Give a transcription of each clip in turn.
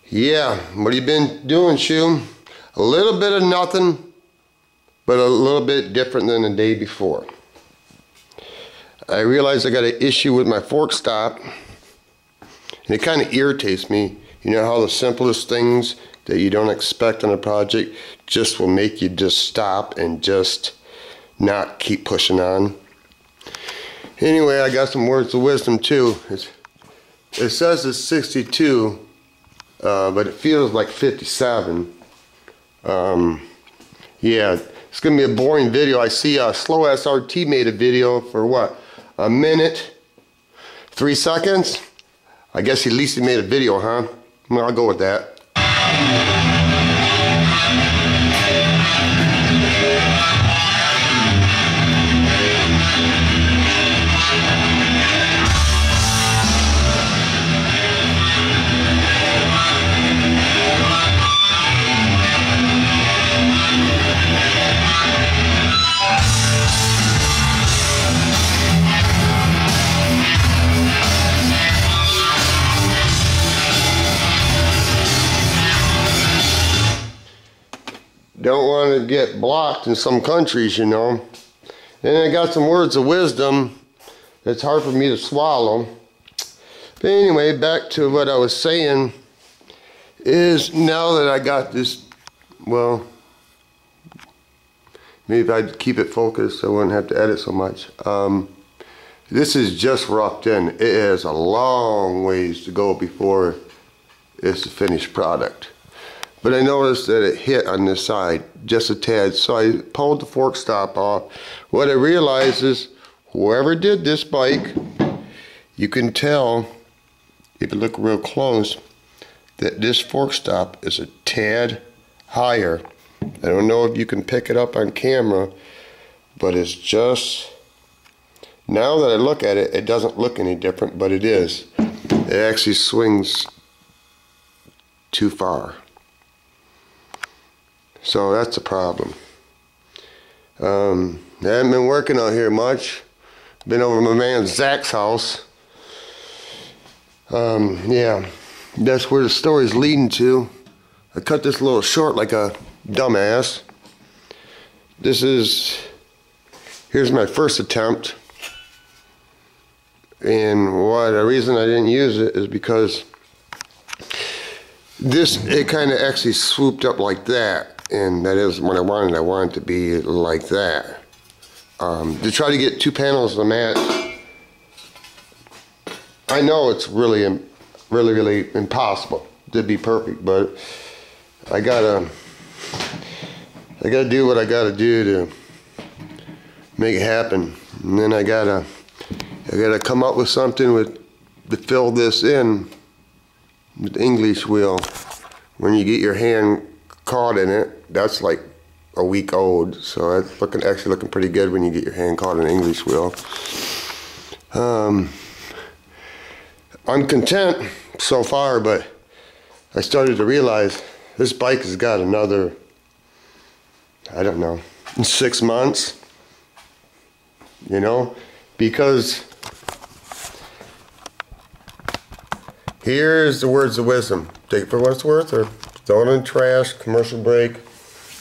Yeah, what have you been doing, Shu? A little bit of nothing, but a little bit different than the day before. I realized I got an issue with my fork stop, and it kind of irritates me. You know how the simplest things that you don't expect on a project just will make you just stop and just not keep pushing on. Anyway, I got some words of wisdom too. It says it's 62, but it feels like 57. Yeah, it's gonna be a boring video. I see Slow SRT made a video for what? A minute, 3 seconds? I guess at least he made a video, huh? Well, I'll go with that. Don't want to get blocked in some countries, you know. And I got some words of wisdom that's hard for me to swallow. But anyway, back to what I was saying is now that I got this, well, maybe if I'd keep it focused so I wouldn't have to edit so much. This is just roughed in. It has a long ways to go before it's a finished product. But I noticed that it hit on this side just a tad, so I pulled the fork stop off. What I realized is whoever did this bike, you can tell if you look real close that this fork stop is a tad higher. I don't know if you can pick it up on camera, but it's just, now that I look at it, it doesn't look any different, but it is. It actually swings too far. So that's a problem. I haven't been working out here much. Been over to my man Zach's house. Yeah, that's where the story's leading to. I cut this a little short like a dumbass. Here's my first attempt. And the reason I didn't use it is because it kind of actually swooped up like that. And that is what I wanted. I wanted it to be like that. To try to get 2 panels of the mat, I know it's really impossible to be perfect, but I gotta do what I gotta do to make it happen. And then I gotta come up with something to fill this in with the English wheel. When you get your hand caught in it, that's like a week old, so that's actually looking pretty good when you get your hand caught in an English wheel. I'm content so far, but I started to realize this bike has got another, I don't know, 6 months, you know, because here's the words of wisdom. Take it for what it's worth, or throw it in the trash, commercial break,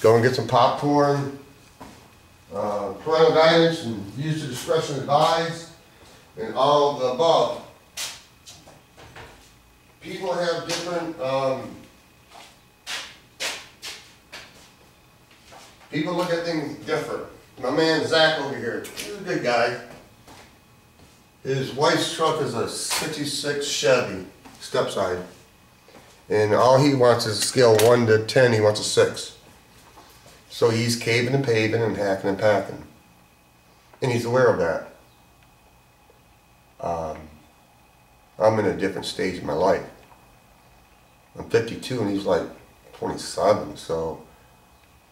go and get some popcorn, parental guidance, and use the discretion advised, and all of the above. People have different, people look at things different. My man Zach over here, he's a good guy. His wife's truck is a 66 Chevy, step side. And all he wants is a scale 1 to 10, he wants a 6. So he's caving and paving and hacking and packing. And he's aware of that. I'm in a different stage in my life. I'm 52 and he's like 27, so,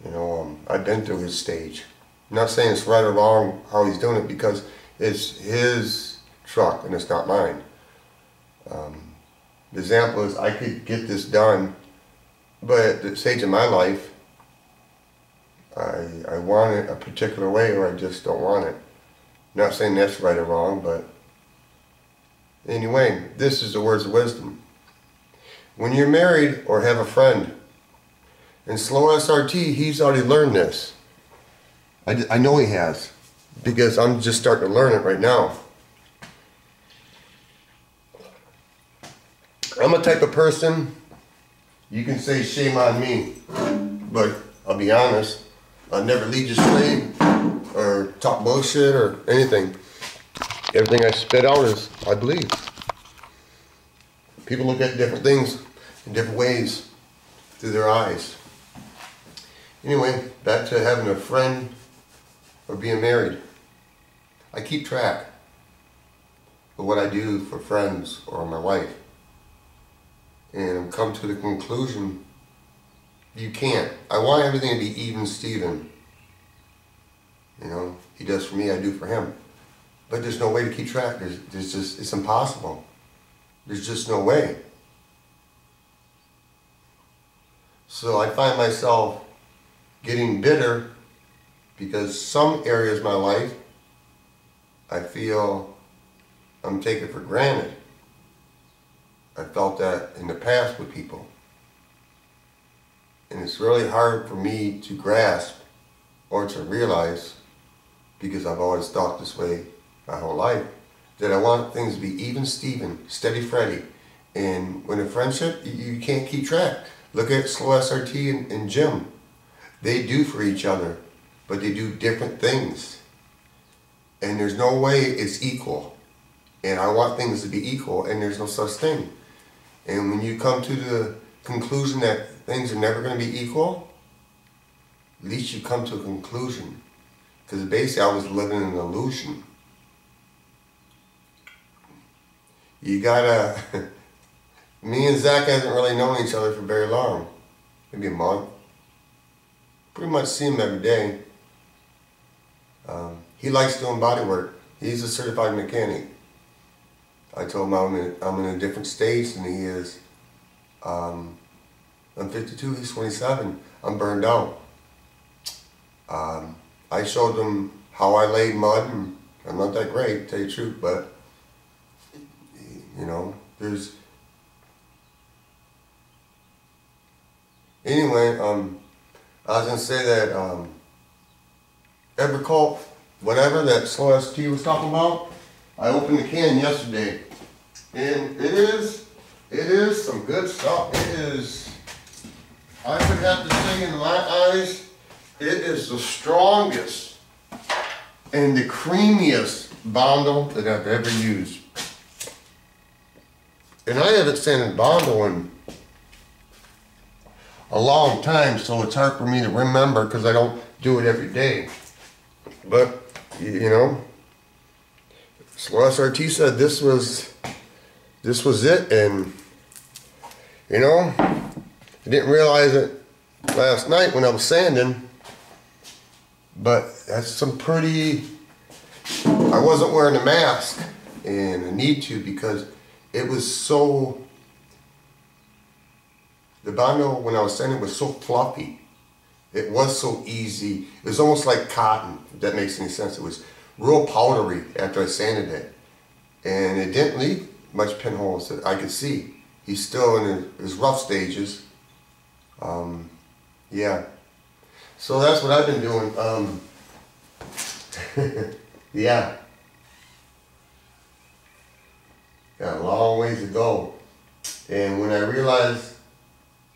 you know, I've been through his stage. I'm not saying it's right or wrong how he's doing it, because it's his truck and it's not mine. The example is I could get this done, but at the stage of my life, I want it a particular way, or I just don't want it. Not saying that's right or wrong, but anyway, this is the words of wisdom. When you're married or have a friend, and Slow SRT, he's already learned this. I know he has, because I'm just starting to learn it right now. I'm a type of person, you can say shame on me, but I'll be honest, I'll never lead you astray or talk bullshit or anything. Everything I spit out is, I believe. People look at different things in different ways through their eyes. Anyway, back to having a friend or being married. I keep track of what I do for friends or my wife. And I've come to the conclusion, you can't. I want everything to be even Steven. You know, he does for me, I do for him. But there's no way to keep track. There's just, it's impossible. There's just no way. So I find myself getting bitter because some areas of my life I feel I'm taking for granted. I felt that in the past with people. And it's really hard for me to grasp or to realize, because I've always thought this way my whole life, that I want things to be even Steven, steady Freddy. And when a friendship, you can't keep track. Look at Slow SRT and Jim. They do for each other, but they do different things. And there's no way it's equal. And I want things to be equal, and there's no such thing. And when you come to the conclusion that things are never going to be equal, at least you come to a conclusion. Because basically I was living in an illusion. You gotta, me and Zach hasn't really known each other for very long. Maybe a month. Pretty much see him every day. He likes doing body work. He's a certified mechanic. I told him I'm in a different stage than he is. I'm 52, he's 27. I'm burned out. I showed him how I laid mud, and I'm not that great, to tell you the truth, but you know, there's... Anyway, I was gonna say that Evercult, whatever that Slow ST was talking about, I opened the can yesterday, and it is some good stuff. It is, I would have to say in my eyes, it is the strongest and the creamiest Bondo that I've ever used. And I haven't scented Bondo in a long time, so it's hard for me to remember because I don't do it every day. But, you know, Slow SRT said this was it, and, you know, I didn't realize it last night when I was sanding, but that's some pretty, I wasn't wearing a mask, and I need to because it was so, the Bondo when I was sanding was so fluffy. It was so easy. It was almost like cotton, if that makes any sense. It was real powdery after I sanded it. And it didn't leave much pinholes that I could see. He's still in his rough stages. Yeah. So that's what I've been doing. Yeah. Got a long ways to go. And when I realized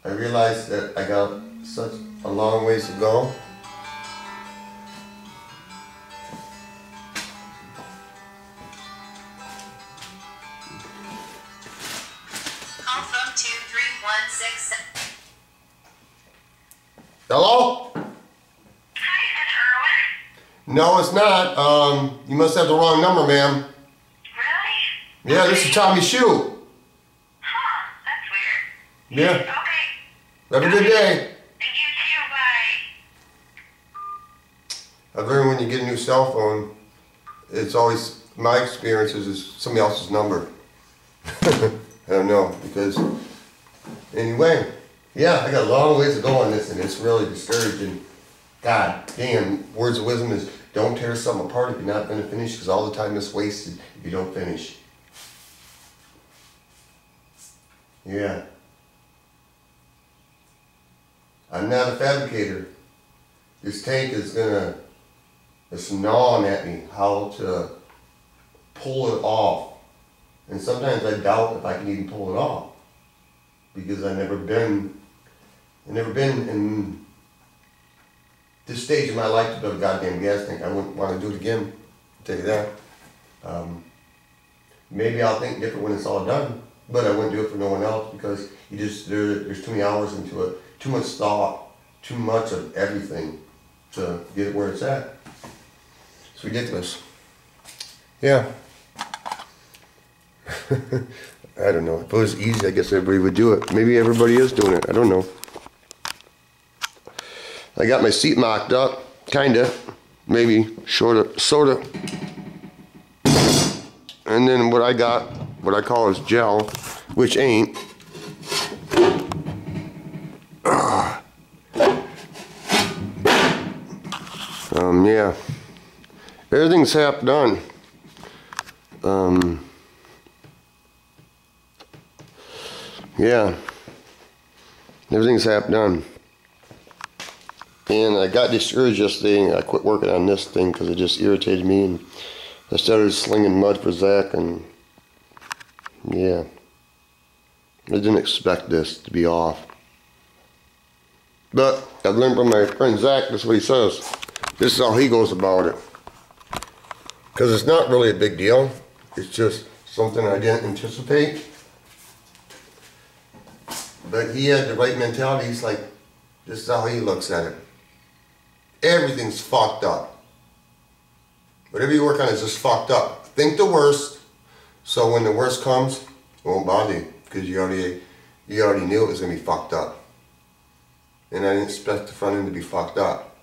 that I got such a long ways to go, call from 23167. Hello? Hi, is it Irwin? No, it's not. You must have the wrong number, ma'am. Really? Yeah, this is Tommy Shoe. Huh, that's weird. Yeah. Okay. Have a good day. You too, bye. I've learned when you get a new cell phone, it's always, my experience is somebody else's number. I don't know, because, anyway, yeah, I got a long ways to go on this, and it's really discouraging. God damn, words of wisdom is, don't tear something apart if you're not going to finish, because all the time is wasted if you don't finish. Yeah. I'm not a fabricator. This tank is it's gnawing at me how to pull it off. And sometimes I doubt if I can even pull it off. Because I've never been in this stage of my life to build a goddamn gas tank. I wouldn't want to do it again, I'll tell you that. Maybe I'll think different when it's all done, but I wouldn't do it for no one else because there's too many hours into it, too much thought, too much of everything to get it where it's at. It's ridiculous. Yeah. I don't know. If it was easy, I guess everybody would do it. Maybe everybody is doing it. I don't know. I got my seat mocked up, kinda, maybe, sorta. And then what I got, what I call is gel, which ain't. Yeah. Everything's half done. Yeah. Everything's half done. And I got discouraged yesterday. I quit working on this thing because it just irritated me, and I started slinging mud for Zach, and yeah, I didn't expect this to be off. But I've learned from my friend Zach, that's what he says. This is how he goes about it. Because it's not really a big deal. It's just something I didn't anticipate. But he had the right mentality. He's like, this is how he looks at it. Everything's fucked up. Whatever you work on is just fucked up. Think the worst, so when the worst comes, it won't bother you, because you already knew it was gonna be fucked up. And I didn't expect the front end to be fucked up.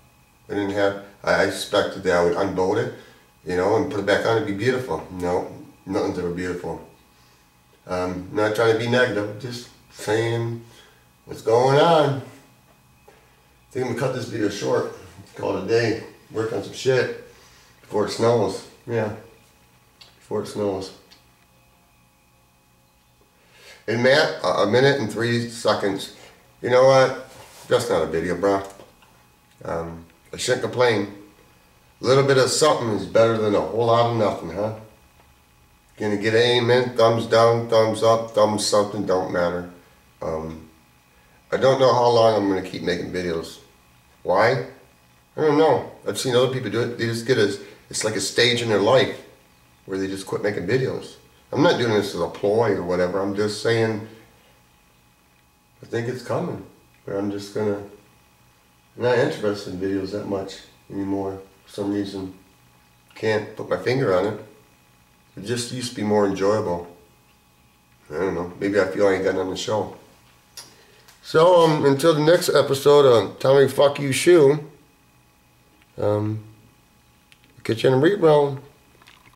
I expected that I would unbolt it, you know, and put it back on and be beautiful. No, nothing's ever beautiful. Not trying to be negative, just saying what's going on. I think I'm gonna cut this video short. Call it a day. Work on some shit before it snows. Yeah, before it snows. And Matt, a minute and 3 seconds. You know what? That's not a video, bro. I shouldn't complain. A little bit of something is better than a whole lot of nothing, huh? Gonna get an amen, thumbs down, thumbs up, thumbs something, don't matter. I don't know how long I'm gonna keep making videos. Why? I don't know. I've seen other people do it. They just it's like a stage in their life where they just quit making videos. I'm not doing this as a ploy or whatever. I'm just saying I think it's coming. Where I'm just I'm not interested in videos that much anymore. For some reason, can't put my finger on it. It just used to be more enjoyable. I don't know. Maybe I feel I ain't got nothing to show. So until the next episode of Tommy Fuck You Shoe, catch you in a reround.